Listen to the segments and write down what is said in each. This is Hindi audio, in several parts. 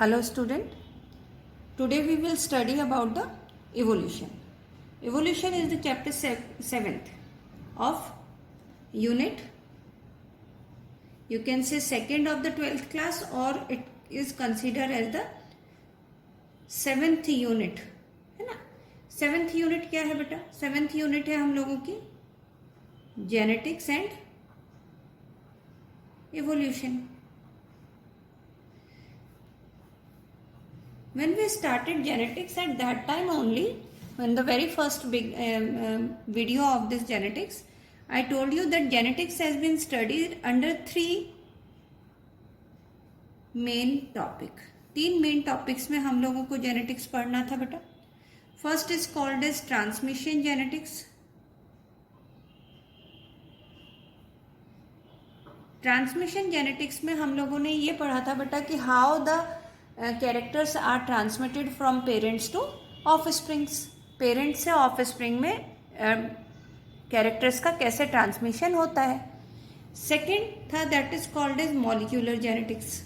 Hello student, today we will study about the evolution. Evolution is the chapter 7th of unit, you can say second of the 12th class, or it is considered as the 7th unit, है ना. 7th unit क्या है बेटा? 7th unit है हम लोगों की genetics and evolution. When we started genetics at that time only, when the very first big video of this genetics, I told you that genetics has been studied under 3 main topic. 3 main topics में हम लोगों को genetics पढ़ना था बेटा. First is called as transmission genetics. Transmission genetics में हम लोगों ने ये पढ़ा था बेटा कि how the characters are transmitted from parents to offsprings. Parents से ऑफस्प्रिंग में कैरेक्टर्स का कैसे ट्रांसमिशन होता है. सेकेंड था that is called as molecular genetics.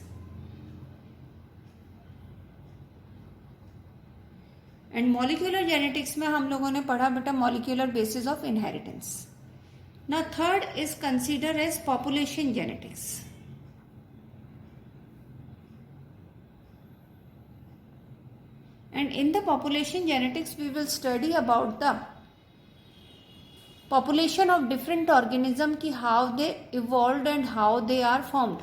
And molecular genetics में हम लोगों ने पढ़ा बेटा molecular basis of inheritance. Now third is consider as population genetics. And in the population genetics, we will study about the population of different organisms ki how they evolved and how they are formed.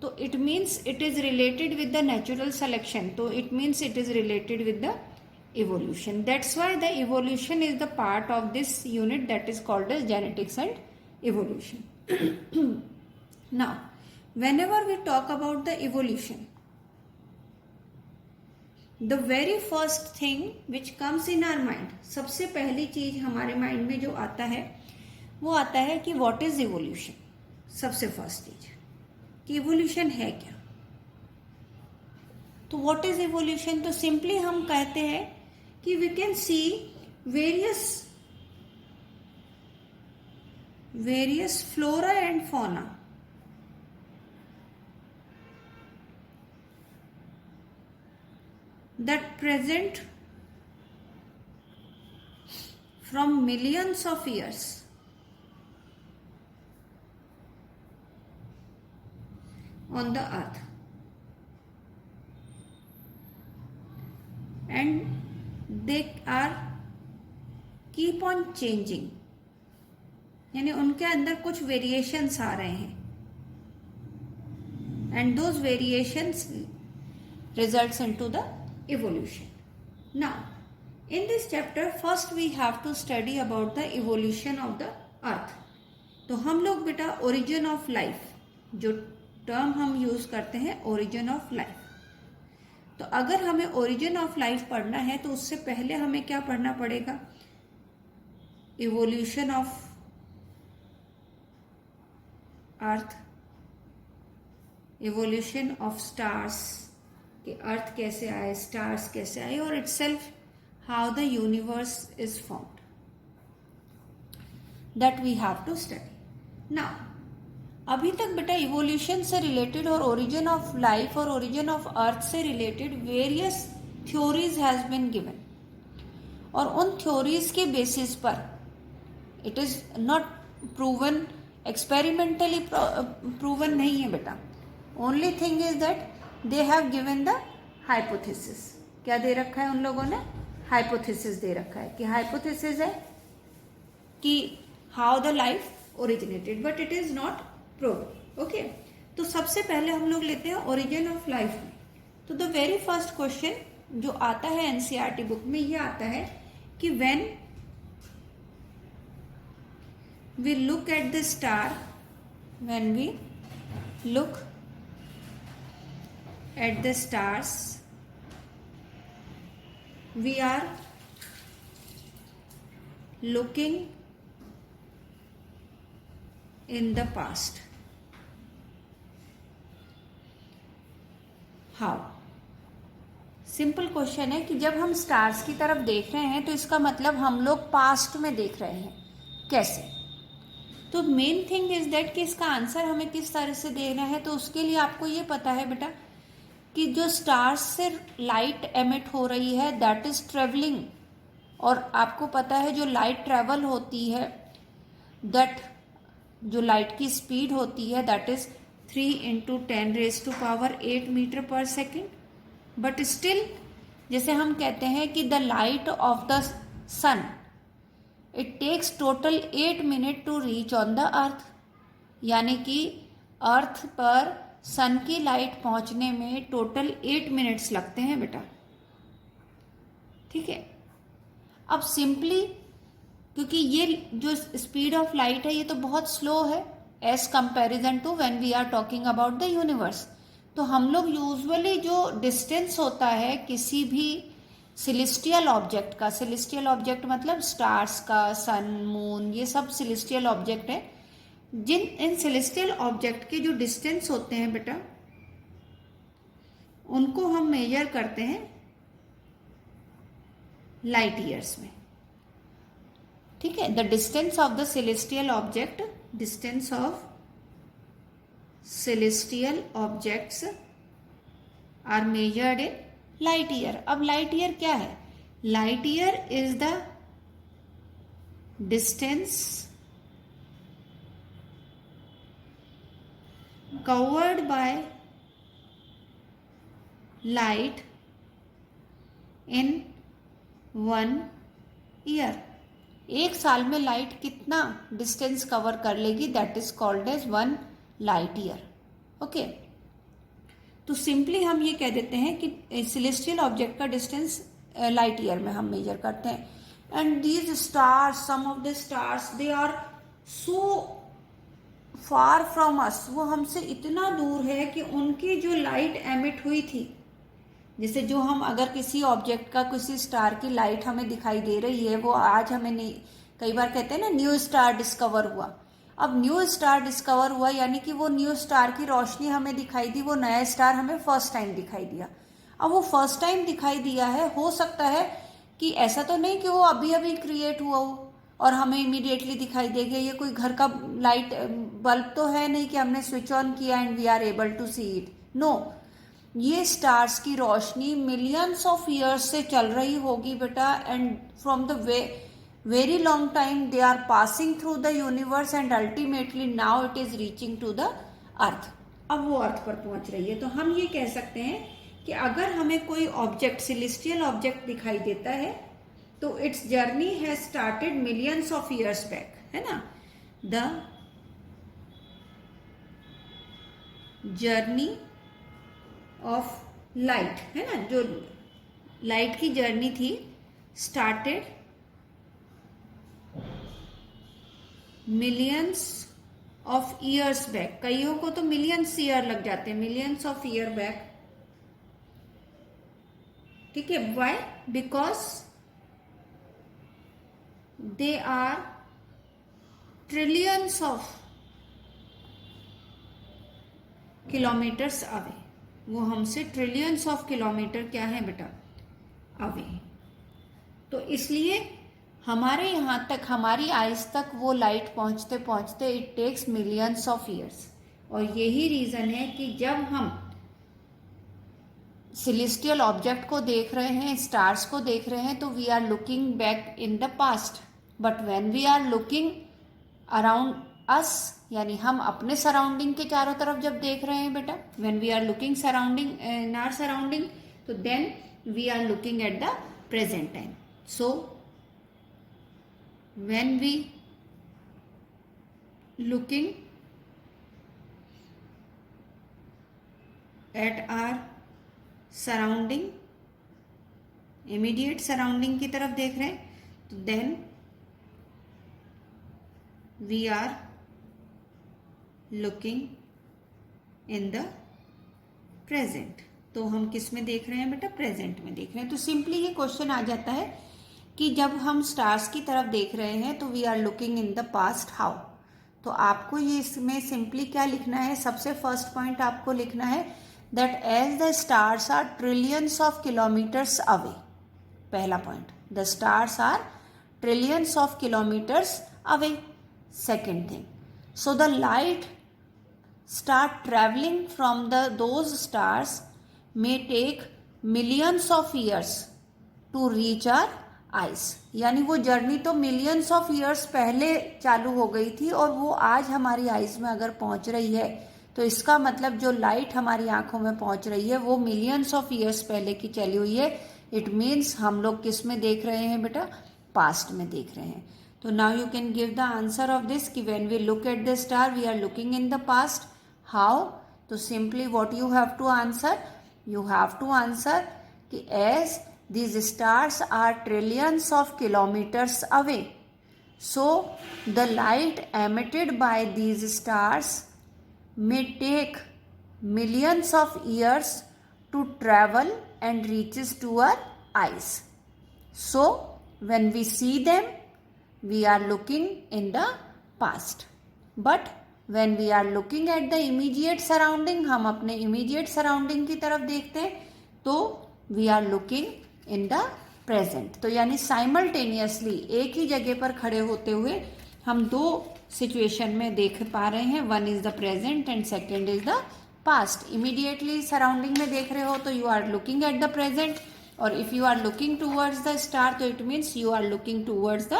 So it means it is related with the natural selection. So it means it is related with the evolution. That's why the evolution is the part of this unit that is called as genetics and evolution. Now, whenever we talk about the evolution, the very first thing which comes in our mind, सबसे पहली चीज हमारे माइंड में जो आता है वो आता है कि what is evolution. सबसे फर्स्ट चीज कि evolution है क्या. तो what is evolution, तो सिंपली हम कहते हैं कि we can see various flora and fauna that present from millions of years on the earth, and they are keep on changing. यानी उनके अंदर कुछ वेरिएशंस आ रहे हैं, and those variations results into the evolution. Now, in this chapter, first we have to study about the evolution of the earth. तो हम लोग बेटा origin of life, जो टर्म हम यूज करते हैं origin of life, तो अगर हमें origin of life पढ़ना है तो उससे पहले हमें क्या पढ़ना पड़ेगा? evolution of earth, evolution of stars, कि अर्थ कैसे आए, स्टार्स कैसे आए, और itself how the universe is formed, that we have to study. Now अभी तक बेटा इवोल्यूशन से रिलेटेड और ओरिजिन ऑफ लाइफ और ओरिजिन ऑफ अर्थ से related various theories has been given, और उन थ्योरीज के बेसिस पर it is not proven, experimentally proven नहीं है बेटा. Only thing is that they have given the hypothesis. क्या दे रखा है उन लोगों ने? हाइपोथेसिस दे रखा है कि हाइपोथेसिस है कि how the life originated, but it is not proven. Okay, तो सबसे पहले हम लोग लेते हैं ओरिजिन ऑफ लाइफ में. तो द वेरी फर्स्ट क्वेश्चन जो आता है एनसीईआरटी बुक में ये आता है कि when we look at the star, when we look at the stars, we are looking in the past. How? Simple question है कि जब हम स्टार्स की तरफ देख रहे हैं तो इसका मतलब हम लोग पास्ट में देख रहे हैं. कैसे? तो मेन थिंग इज दैट कि इसका आंसर हमें किस तरह से देना है. तो उसके लिए आपको ये पता है बेटा कि जो स्टार्स से लाइट एमिट हो रही है दैट इज ट्रेवलिंग, और आपको पता है जो लाइट ट्रेवल होती है दैट जो लाइट की स्पीड होती है दैट इज 3 × 10⁻⁸ मीटर पर सेकेंड। बट स्टिल जैसे हम कहते हैं कि the light of the sun it takes total 8 minute to reach on the earth, यानी कि अर्थ पर सन की लाइट पहुंचने में टोटल 8 मिनट्स लगते हैं बेटा। ठीक है, अब सिंपली क्योंकि ये जो स्पीड ऑफ लाइट है ये तो बहुत स्लो है as comparison to when we are talking about the universe. तो हम लोग यूजुअली जो डिस्टेंस होता है किसी भी सिलेस्टियल ऑब्जेक्ट का, सिलेस्टियल ऑब्जेक्ट मतलब स्टार्स का, सन, मून, ये सब सिलेस्टियल ऑब्जेक्ट है। जिन इन सिलेस्टियल ऑब्जेक्ट के जो डिस्टेंस होते हैं बेटा उनको हम मेजर करते हैं लाइट ईयर्स में। ठीक है, the distance of the celestial object, distance of celestial objects are measured in light year. अब लाइट ईयर क्या है? Light year is the distance covered by light in 1 year. एक साल में लाइट कितना डिस्टेंस कवर कर लेगी that is called as 1 light year. Okay, तो सिंपली हम ये कह देते हैं कि सेलेस्टियल ऑब्जेक्ट का डिस्टेंस लाइट ईयर में हम मेजर करते हैं। And these stars, some of the stars they are so far from us, वो हमसे इतना दूर है कि उनकी जो लाइट एमिट हुई थी, जैसे जो हम अगर किसी ऑब्जेक्ट का, किसी स्टार की लाइट हमें दिखाई दे रही है, वो आज हमें नहीं, कई बार कहते हैं ना न्यू स्टार डिस्कवर हुआ। अब न्यू स्टार डिस्कवर हुआ यानी कि वो न्यू स्टार की रोशनी हमें दिखाई दी, वो नया स्टार हमें फर्स्ट टाइम दिखाई दिया। अब वो फर्स्ट टाइम दिखाई दिया है, हो सकता है कि ऐसा तो नहीं कि वो अभी अभी क्रिएट हुआ हो और हमें इमीडिएटली दिखाई देगा। ये कोई घर का लाइट बल्ब तो है नहीं कि हमने स्विच ऑन किया and we are able to see it. No, ये स्टार्स की रोशनी मिलियंस ऑफ ईयर्स से चल रही होगी बेटा, and from the very long time they are passing through the universe and ultimately now it is reaching to the earth। अब वो अर्थ पर पहुंच रही है। तो हम ये कह सकते हैं कि अगर हमें कोई ऑब्जेक्ट, सेलेस्टियल ऑब्जेक्ट दिखाई देता है तो it's journey has started millions of years back, है ना। द जर्नी ऑफ लाइट, है ना, जो लाइट की जर्नी थी started millions of years back. कईयों को तो मिलियंस ईयर लग जाते हैं, मिलियंस ऑफ ईयर बैक। ठीक है, why? Because they are trillions of kilometres away. वो हमसे ट्रिलियंस ऑफ किलोमीटर क्या है बेटा, अवे। तो इसलिए हमारे यहाँ तक, हमारी आइज तक वो लाइट पहुँचते पहुँचते it takes millions of years. और यही रीज़न है कि जब हम सेलेस्टियल ऑब्जेक्ट को देख रहे हैं, स्टार्स को देख रहे हैं, तो we are looking back in the past. But when we are looking around us, यानी हम अपने सराउंडिंग के चारों तरफ जब देख रहे हैं बेटा, when we are looking surrounding in our surrounding, तो then we are looking at the present time. So when we looking at our surrounding, immediate surrounding की तरफ देख रहे हैं, तो then we are looking in the present। तो हम किस में देख रहे हैं बेटा, प्रेजेंट में देख रहे हैं। तो सिंपली ये क्वेश्चन आ जाता है कि जब हम स्टार्स की तरफ देख रहे हैं तो we are looking in the past how. तो आपको ये इसमें सिंपली क्या लिखना है, सबसे फर्स्ट पॉइंट आपको लिखना है that as the stars are trillions of kilometres away. पहला point, the stars are trillions of kilometres away. Second thing, so the light start traveling from those stars may take millions of years to reach our eyes. यानी वो जर्नी तो मिलियंस ऑफ ईयर्स पहले चालू हो गई थी और वो आज हमारी आईज में अगर पहुंच रही है तो इसका मतलब जो लाइट हमारी आंखों में पहुंच रही है वो मिलियंस ऑफ ईयर्स पहले की चली हुई है. इट मीन्स हम लोग किस में देख रहे हैं बेटा? पास्ट में देख रहे हैं. तो now you can give the answer of this कि when we look at the star we are looking in the past. How? तो simply what you have to answer? You have to answer कि as these stars are trillions of kilometers away, so the light emitted by these stars may take millions of years to travel and reaches to our eyes. So when we see them, we are looking in the past. But when we are looking at the immediate surrounding, हम अपने immediate surrounding की तरफ देखते हैं तो we are looking in the present. तो यानी simultaneously एक ही जगह पर खड़े होते हुए हम दो सिचुएशन में देख पा रहे हैं. One is the present and second is the past. Immediately surrounding में देख रहे हो तो you are looking at the present, और if you are looking towards the star तो it means you are looking towards the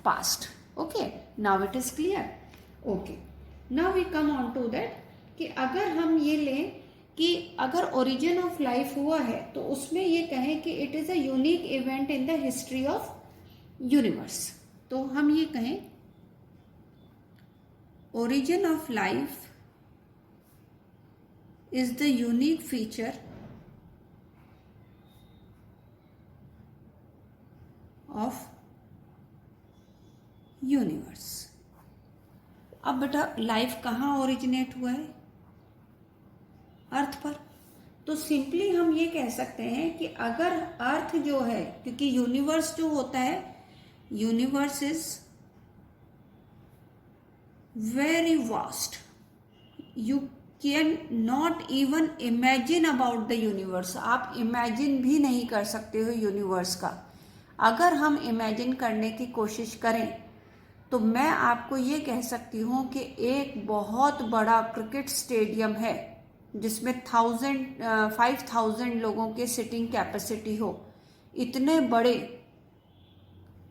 past. Okay, now it is clear. Okay, now we come on to that कि अगर हम ये लें कि अगर ओरिजिन ऑफ लाइफ हुआ है तो उसमें ये कहें कि it is a unique event in the history of universe. तो हम ये कहें origin of life is the unique feature of universe. अब बेटा लाइफ कहाँ ओरिजिनेट हुआ है? अर्थ पर. तो सिंपली हम ये कह सकते हैं कि अगर अर्थ जो है, क्योंकि यूनिवर्स जो होता है, universe is very vast. You can not even imagine about the universe. आप इमेजिन भी नहीं कर सकते हो यूनिवर्स का. अगर हम इमेजिन करने की कोशिश करें तो मैं आपको ये कह सकती हूँ कि एक बहुत बड़ा क्रिकेट स्टेडियम है जिसमें 5,000 लोगों के सिटिंग कैपेसिटी हो. इतने बड़े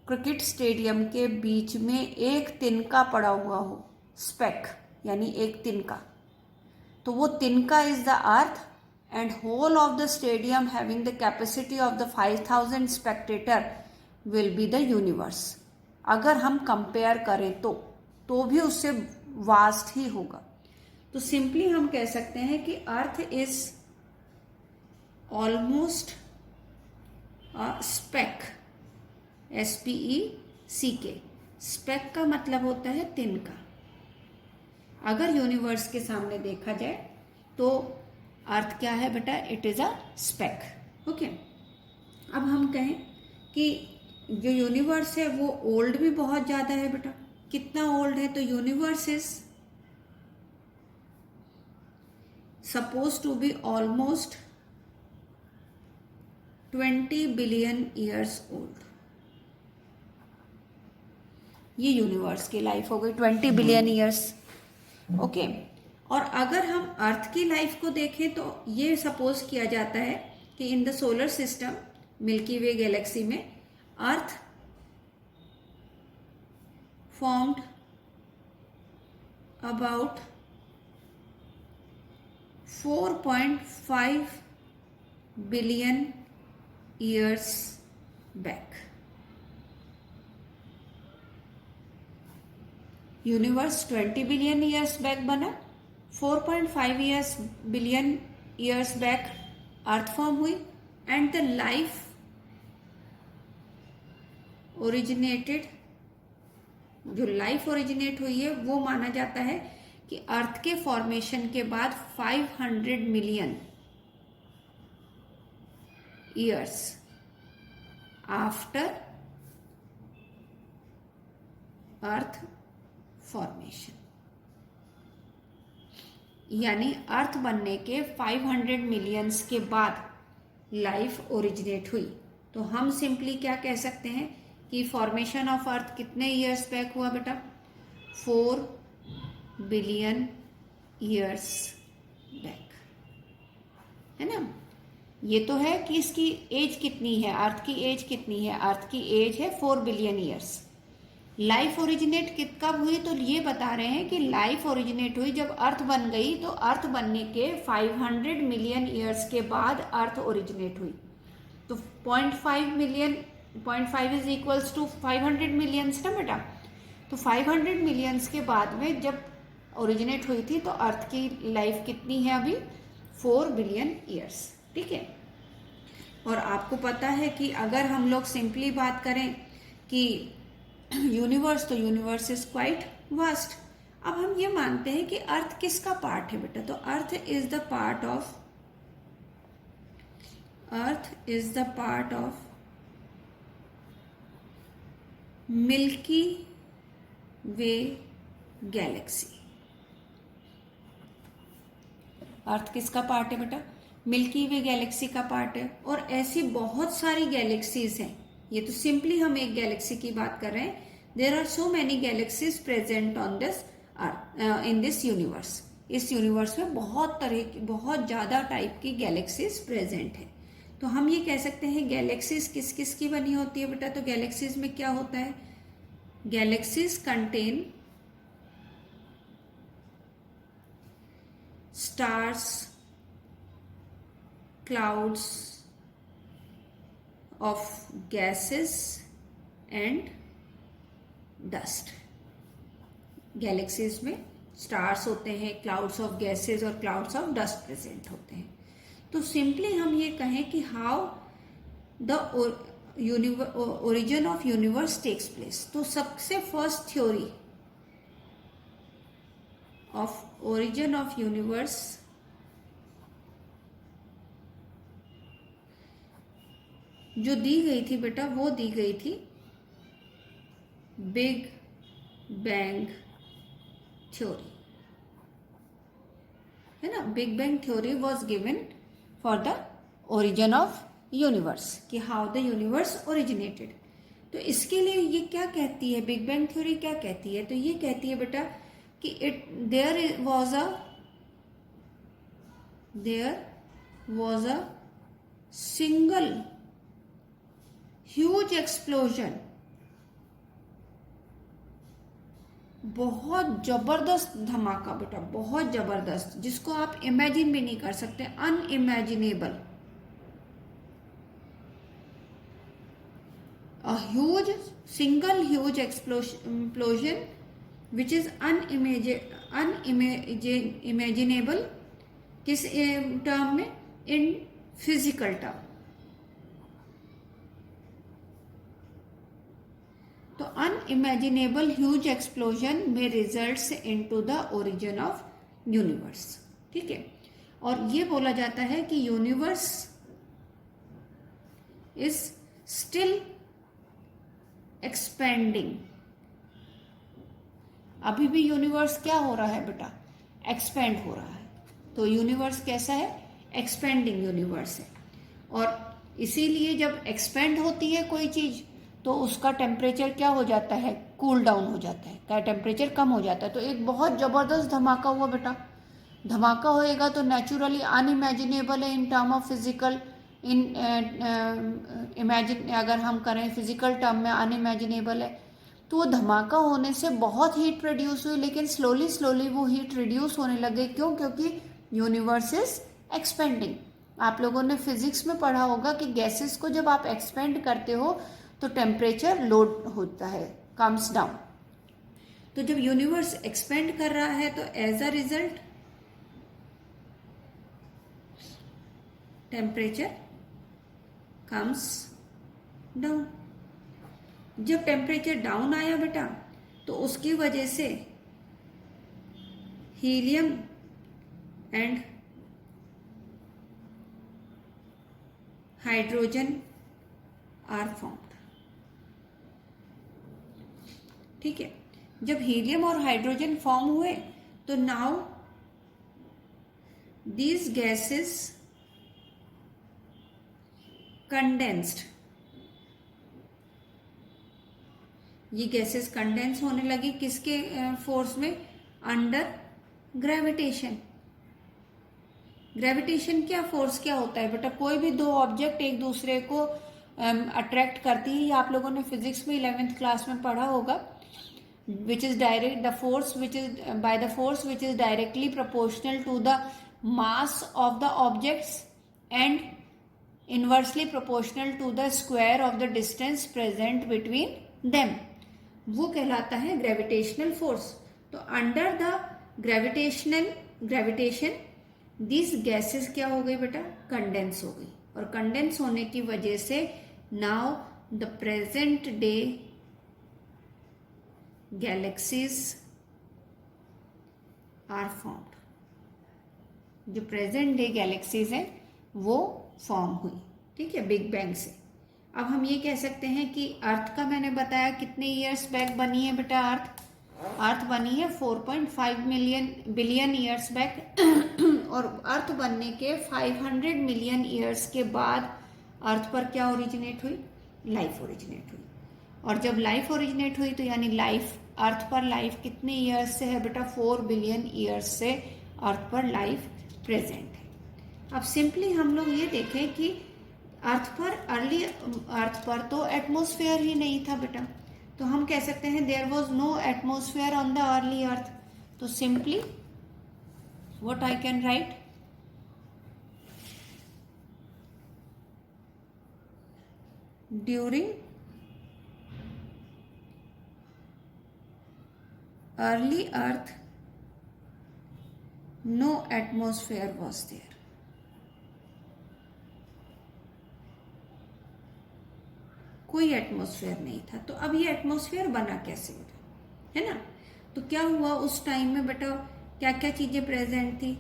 क्रिकेट स्टेडियम के बीच में एक तिनका पड़ा हुआ हो, स्पेक यानी एक तिनका, तो वो तिनका is the earth and whole of the stadium having the capacity of the 5,000 spectator will be the universe. अगर हम कंपेयर करें तो भी उससे वास्ट ही होगा. तो सिंपली हम कह सकते हैं कि earth is almost speck, SPECK. Speck का मतलब होता है तिनका. अगर यूनिवर्स के सामने देखा जाए तो अर्थ क्या है बेटा? It is a speck. Okay, अब हम कहें कि जो यूनिवर्स है वो ओल्ड भी बहुत ज्यादा है बेटा. कितना ओल्ड है? तो universe is suppose to be almost 20 billion years old. ये यूनिवर्स की लाइफ हो गई 20 बिलियन ईयर्स. ओके, और अगर हम अर्थ की लाइफ को देखें तो ये सपोज किया जाता है कि in the solar system, milky way Galaxy में, अर्थ formed about 4.5 billion years back. Universe 20 billion years back बना, 4.5 बिलियन ईयर्स बैक अर्थ फॉर्म हुई एंड द लाइफ ओरिजिनेटेड, जो लाइफ ओरिजिनेट हुई है वो माना जाता है कि अर्थ के फॉर्मेशन के बाद 500 मिलियन ईयर्स आफ्टर अर्थ फॉर्मेशन. यानी अर्थ बनने के 500 मिलियंस के बाद लाइफ ओरिजिनेट हुई. तो हम सिंपली क्या कह सकते हैं कि फॉर्मेशन ऑफ अर्थ कितने ईयर्स बैक हुआ बेटा? 4 बिलियन ईयर्स बैक, है ना. ये तो है कि इसकी एज कितनी है, अर्थ की एज कितनी है, अर्थ की एज है 4 बिलियन ईयर्स। लाइफ ओरिजिनेट कब हुई, तो ये बता रहे हैं कि लाइफ ओरिजिनेट हुई जब अर्थ बन गई, तो अर्थ बनने के 500 मिलियन ईयर्स के बाद अर्थ ओरिजिनेट हुई। तो 0.5 million, 0.5 is equals to 500 millions ना बेटा। तो 500 मिलियंस के बाद में जब ओरिजिनेट हुई थी, तो अर्थ की लाइफ कितनी है अभी, 4 बिलियन ईयर्स। ठीक है। और आपको पता है कि अगर हम लोग सिंपली बात करें कि यूनिवर्स, तो यूनिवर्स इज क्वाइट वास्ट। अब हम ये मानते हैं कि अर्थ किसका पार्ट है बेटा, तो earth is the part of, earth is the part of milky way galaxy. Earth किसका पार्ट है बेटा, मिल्की वे गैलेक्सी का पार्ट है। और ऐसी बहुत सारी गैलेक्सीज हैं, ये तो सिंपली हम एक गैलेक्सी की बात कर रहे हैं। There are so many galaxies present on this in this universe. इस यूनिवर्स में बहुत तरह की, बहुत ज्यादा टाइप की गैलेक्सीज प्रेजेंट है। तो हम ये कह सकते हैं गैलेक्सीज किस किस की बनी होती है बेटा, तो गैलेक्सीज में क्या होता है, galaxies contain stars, clouds of gases and dust। Galaxies में स्टार्स होते हैं, क्लाउड्स ऑफ गैसेस और क्लाउड्स ऑफ डस्ट प्रेजेंट होते हैं। तो सिंपली हम ये कहें कि how the origin of universe takes place, तो सबसे first theory of origin of universe जो दी गई थी बेटा, वो दी गई थी बिग बैंग थ्योरी, है ना। Big bang theory was given for the origin of universe, कि हाउ द यूनिवर्स ओरिजिनेटेड। तो इसके लिए ये क्या कहती है, बिग बैंग थ्योरी क्या कहती है, तो ये कहती है बेटा कि there was a single huge explosion, बहुत जबरदस्त धमाका बेटा, बहुत जबरदस्त, जिसको आप इमेजिन भी नहीं कर सकते, unimaginable. A huge, single huge explosion which is unimaginable, किस टर्म में, इन फिजिकल टर्म। तो अनइमेजिनेबल ह्यूज एक्सप्लोजन में results into the origin of universe. ठीक है। और ये बोला जाता है कि यूनिवर्स इज स्टिल एक्सपेंडिंग। अभी भी यूनिवर्स क्या हो रहा है बेटा, एक्सपेंड हो रहा है। तो यूनिवर्स कैसा है, एक्सपेंडिंग यूनिवर्स है। और इसीलिए जब एक्सपेंड होती है कोई चीज, तो उसका टेम्परेचर क्या हो जाता है, कूल डाउन हो जाता है, क्या टेम्परेचर कम हो जाता है। तो एक बहुत जबरदस्त धमाका हुआ बेटा, धमाका होएगा तो नेचुरली अनइमेजिनेबल है in term of physical, in imagine अगर हम करें फिजिकल टर्म में अनइमेजिनेबल है। तो वो धमाका होने से बहुत हीट प्रोड्यूस हुई, लेकिन स्लोली स्लोली वो हीट रिड्यूस होने लगे। क्यों, क्योंकि यूनिवर्स इज एक्सपेंडिंग। आप लोगों ने फिजिक्स में पढ़ा होगा कि गैसेस को जब आप एक्सपेंड करते हो तो टेम्परेचर लोड होता है, कम्स डाउन। तो जब यूनिवर्स एक्सपेंड कर रहा है तो as a result temperature comes down. जब टेम्परेचर डाउन आया बेटा, तो उसकी वजह से helium and hydrogen are formed. ठीक है। जब हीलियम और हाइड्रोजन फॉर्म हुए, तो नाउ दीज गैसेस कंडेंस्ड, ये गैसेस कंडेंस होने लगी किसके फोर्स में, अंडर ग्रेविटेशन। ग्रेविटेशन क्या, फोर्स क्या होता है बेटा? कोई भी दो ऑब्जेक्ट एक दूसरे को अट्रैक्ट करती है, ये आप लोगों ने फिजिक्स में 11th क्लास में पढ़ा होगा. Which is direct, the force which is by the force which is directly proportional to the mass of the objects and inversely proportional to the square of the distance present between them, वो कहलाता है ग्रेविटेशनल फोर्स. तो under the gravitation this gases क्या हो गई बेटा? कंडेंस हो गई. और कंडेंस होने की वजह से now the present day galaxies are formed. जो प्रेजेंट डे गैलेक्सीज हैं वो फॉर्म हुई, ठीक है, बिग बैंग से. अब हम ये कह सकते हैं कि अर्थ का मैंने बताया कितने ईयर्स बैक बनी है बेटा? अर्थ बनी है 4.5 बिलियन ईयर्स बैक. और अर्थ बनने के 500 मिलियन ईयर्स के बाद अर्थ पर क्या ओरिजिनेट हुई? लाइफ ओरिजिनेट हुई. और जब लाइफ ओरिजिनेट हुई तो यानी लाइफ, अर्थ पर लाइफ कितने ईयर्स से है बेटा? 4 बिलियन ईयर्स से अर्थ पर लाइफ प्रेजेंट है. अब सिंपली हम लोग ये देखें कि अर्ली अर्थ पर तो एटमॉस्फेयर ही नहीं था बेटा. तो हम कह सकते हैं there was no atmosphere on the early earth. तो simply what I can write, during early earth no atmosphere was there. कोई एटमॉस्फेयर नहीं था. तो अब ये एटमॉस्फेयर बना कैसे बेटा, है ना? तो क्या हुआ उस टाइम में बेटा? क्या क्या चीजें प्रेजेंट थी?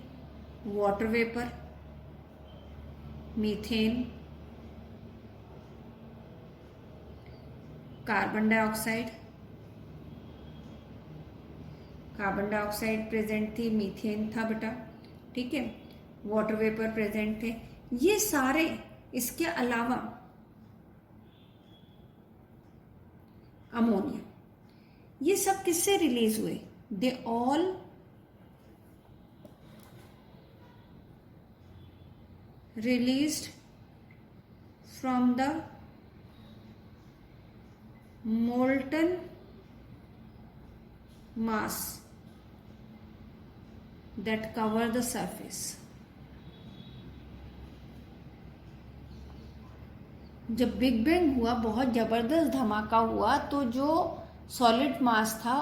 Water vapour, methane, carbon dioxide. Carbon dioxide present थी, मीथेन था बेटा, ठीक है, वाटर वेपर प्रेजेंट थे. ये सारे, इसके अलावा अमोनिया, ये सब किससे रिलीज हुए? They all released from the molten mass that cover the surface. जब बिग बैंग हुआ, बहुत जबरदस्त धमाका हुआ, तो जो सॉलिड मास था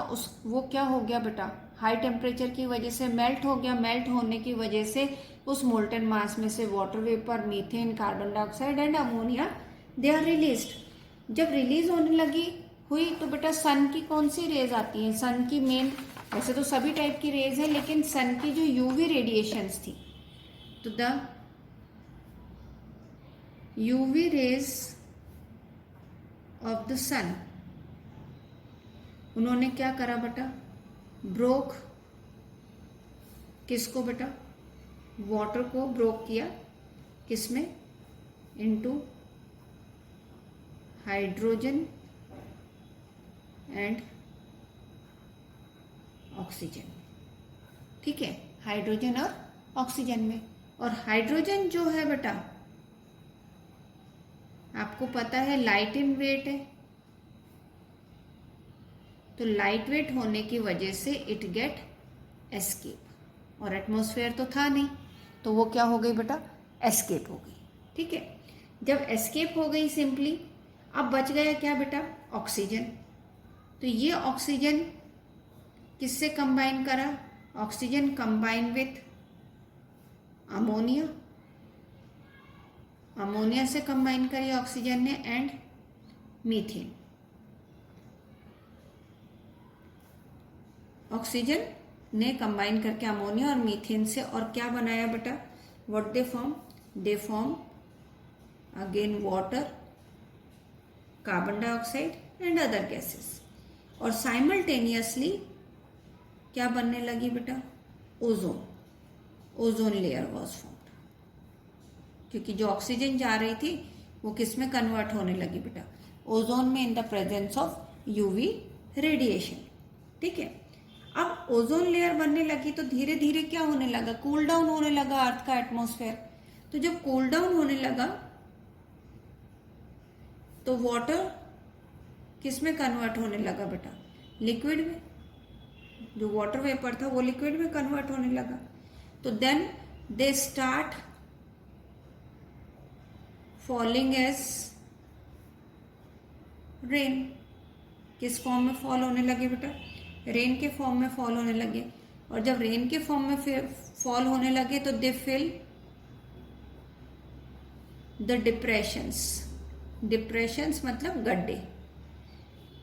वो क्या हो गया बेटा? हाई टेम्परेचर की वजह से मेल्ट हो गया. मेल्ट होने की वजह से उस मोल्टन मास में से water vapour, methane, carbon dioxide and ammonia they are released. जब रिलीज होने लगी हुई तो बेटा सन की कौन सी रेज आती हैं? सन की मेन, वैसे तो सभी टाइप की रेज है, लेकिन सन की जो यूवी रेडिएशंस थी, तो the UV rays of the sun, उन्होंने क्या करा बेटा? ब्रोक किसको बेटा? वाटर को ब्रोक किया. किसमें? इनटू हाइड्रोजन एंड ऑक्सीजन, ठीक है, हाइड्रोजन और ऑक्सीजन में. और हाइड्रोजन जो है बेटा, आपको पता है लाइट इन वेट है. तो लाइट वेट होने की वजह से इट गेट एस्केप. और एटमॉस्फेयर तो था नहीं, तो वो क्या हो गई बेटा? एस्केप हो गई, ठीक है. जब एस्केप हो गई सिंपली, अब बच गया क्या बेटा? ऑक्सीजन. तो ये ऑक्सीजन किससे कंबाइन करा? Oxygen combine with ammonia. Ammonia से कंबाइन करी ऑक्सीजन ने एंड मीथेन. ऑक्सीजन ने कंबाइन करके अमोनिया और मीथेन से, और क्या बनाया बेटा? What they form? They form again water, carbon dioxide and other gases. और साइमल्टेनियसली क्या बनने लगी बेटा? Ozone. Ozone layer was formed, क्योंकि जो ऑक्सीजन जा रही थी वो किस में कन्वर्ट होने लगी बेटा? ओजोन में, in the presence of UV radiation, ठीक है. अब ओजोन लेयर बनने लगी तो धीरे धीरे क्या होने लगा, कूल डाउन होने लगा अर्थ का एटमॉस्फेयर। तो जब कूल डाउन होने लगा तो वाटर किस में कन्वर्ट होने लगा बेटा, लिक्विड में। जो वाटर वेपर था वो लिक्विड में कन्वर्ट होने लगा। तो then they start falling as rain. किस फॉर्म में फॉल होने लगे बेटा, रेन के फॉर्म में फॉल होने लगे। और जब रेन के फॉर्म में फॉल होने लगे तो दे फिल द डिप्रेशंस। डिप्रेशंस मतलब गड्ढे,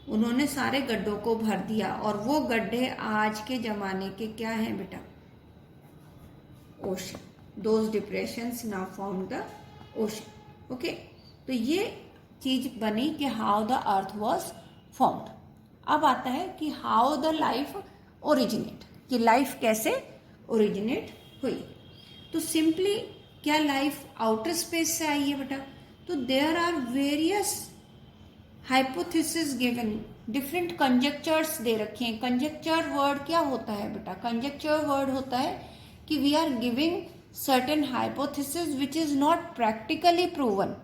उन्होंने सारे गड्ढों को भर दिया। और वो गड्ढे आज के जमाने के क्या हैं बेटा, ocean. Those depressions now form the ocean. Okay, तो ये चीज बनी कि how the earth was formed. अब आता है कि हाउ द लाइफ ओरिजिनेट, कि लाइफ कैसे ओरिजिनेट हुई। तो सिंपली क्या लाइफ आउटर स्पेस से आई है बेटा, तो there are various hypothesis given, different conjectures दे रखे हैं। कंजेक्चर वर्ड क्या होता है बेटा, कंजेक्चर वर्ड होता है कि we are giving certain hypothesis which is not practically proven,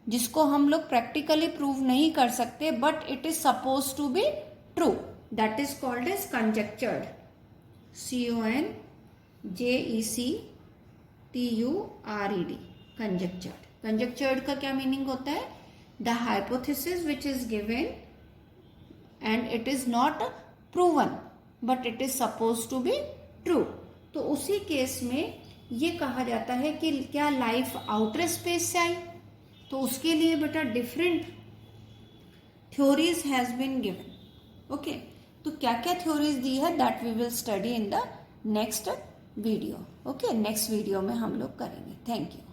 जिसको हम लोग प्रैक्टिकली प्रूव नहीं कर सकते, but it is suppose to be true, that is called as conjectured. CONJECTURED, conjectured. Conjectured का क्या मीनिंग होता है, the hypothesis which is given and it is not proven but it is suppose to be true. तो उसी केस में ये कहा जाता है कि क्या लाइफ आउटर स्पेस से आई, तो उसके लिए बेटा different theories has been given. Okay, तो क्या क्या थ्योरीज दी है that we will study in the next video. Okay, next video में हम लोग करेंगे। Thank you.